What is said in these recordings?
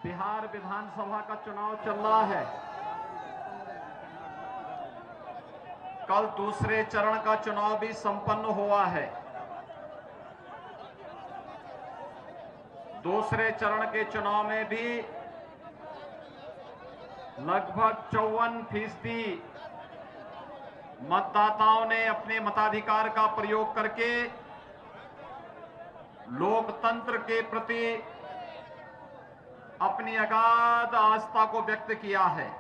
बिहार विधानसभा का चुनाव चल रहा है। कल दूसरे चरण का चुनाव भी संपन्न हुआ है। दूसरे चरण के चुनाव में भी लगभग 54% मतदाताओं ने अपने मताधिकार का प्रयोग करके लोकतंत्र के प्रति अपनी अगाध आस्था को व्यक्त किया है।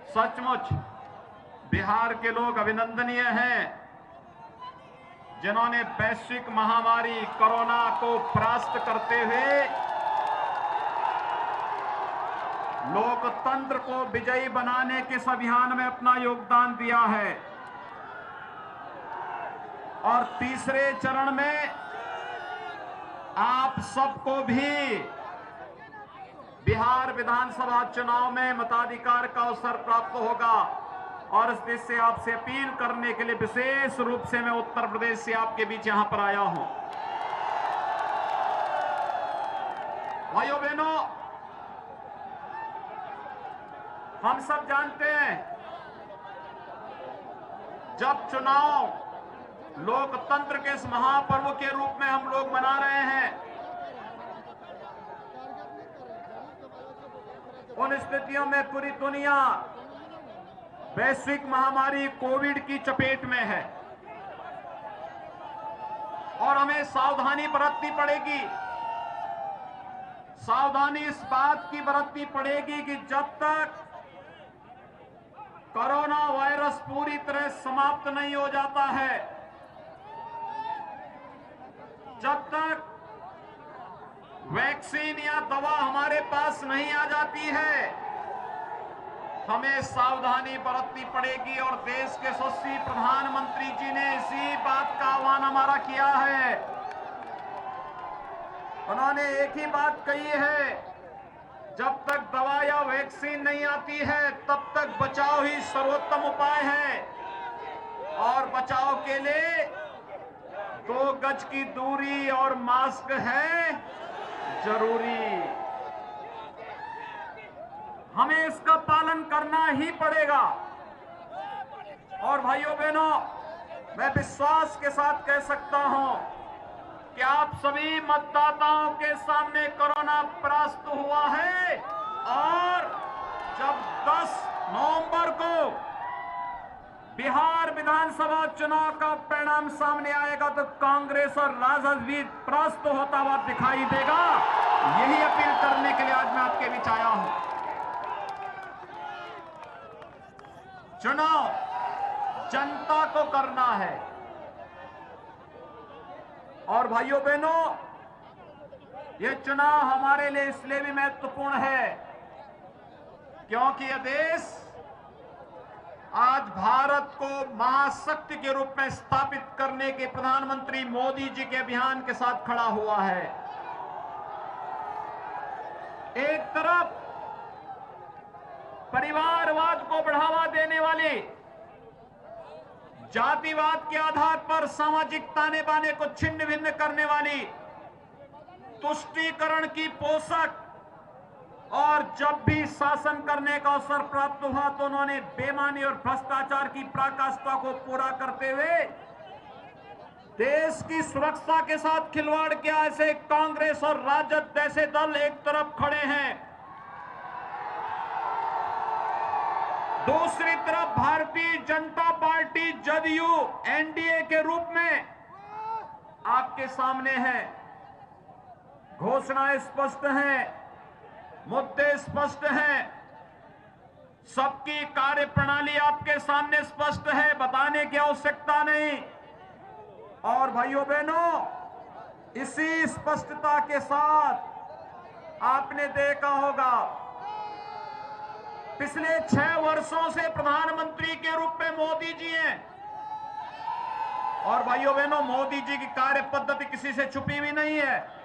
सचमुच बिहार के लोग अभिनंदनीय हैं, जिन्होंने वैश्विक महामारी कोरोना को परास्त करते हुए लोकतंत्र को विजयी बनाने के इस अभियान में अपना योगदान दिया है। और तीसरे चरण में आप सबको भी बिहार विधानसभा चुनाव में मताधिकार का अवसर प्राप्त होगा। और इस देश से आपसे अपील करने के लिए विशेष रूप से मैं उत्तर प्रदेश से आपके बीच यहां पर आया हूं। भाइयों बहनों, हम सब जानते हैं, जब चुनाव लोकतंत्र के इस महापर्व के रूप में हम लोग मना रहे हैं, उन स्थितियों में पूरी दुनिया वैश्विक महामारी कोविड की चपेट में है और हमें सावधानी बरतनी पड़ेगी। सावधानी इस बात की बरतनी पड़ेगी कि जब तक कोरोना वायरस पूरी तरह समाप्त नहीं हो जाता है, जब तक वैक्सीन या दवा हमारे पास नहीं आ जाती है, हमें सावधानी बरतनी पड़ेगी। और देश के यशस्वी प्रधानमंत्री जी ने इसी बात का आह्वान हमारा किया है। उन्होंने एक ही बात कही है, जब तक दवा या वैक्सीन नहीं आती है तब तक बचाव ही सर्वोत्तम उपाय है। और बचाव के लिए 2 गज की दूरी और मास्क है जरूरी। हमें इसका पालन करना ही पड़ेगा। और भाइयों बहनों, मैं विश्वास के साथ कह सकता हूं कि आप सभी मतदाताओं के सामने कोरोना परास्त हुआ है। और जब 10 नवंबर को बिहार विधानसभा चुनाव का परिणाम सामने आएगा तो कांग्रेस और राजद भी परास्त होता हुआ दिखाई देगा। यही अपील करने के लिए आज मैं आपके बीच आया हूं। चुनाव जनता को करना है। और भाइयों बहनों, यह चुनाव हमारे लिए इसलिए भी महत्वपूर्ण है क्योंकि यह देश आज भारत को महाशक्ति के रूप में स्थापित करने के प्रधानमंत्री मोदी जी के अभियान के साथ खड़ा हुआ है। एक तरफ परिवारवाद को बढ़ावा देने वाली, जातिवाद के आधार पर सामाजिक ताने बाने को छिन्न भिन्न करने वाली, तुष्टीकरण की पोषक, और जब भी शासन करने का अवसर प्राप्त हुआ तो उन्होंने बेईमानी और भ्रष्टाचार की पराकाष्ठा को पूरा करते हुए देश की सुरक्षा के साथ खिलवाड़ किया। ऐसे कांग्रेस और राजद जैसे दल एक तरफ खड़े हैं, दूसरी तरफ भारतीय जनता पार्टी जदयू एनडीए के रूप में आपके सामने है। घोषणाएं स्पष्ट हैं, मुद्दे स्पष्ट हैं, सबकी कार्यप्रणाली आपके सामने स्पष्ट है, बताने की आवश्यकता नहीं। और भाइयों बहनों, इसी स्पष्टता के साथ आपने देखा होगा पिछले 6 वर्षों से प्रधानमंत्री के रूप में मोदी जी हैं। और भाइयों बहनों, मोदी जी की कार्य पद्धति किसी से छुपी हुई नहीं है।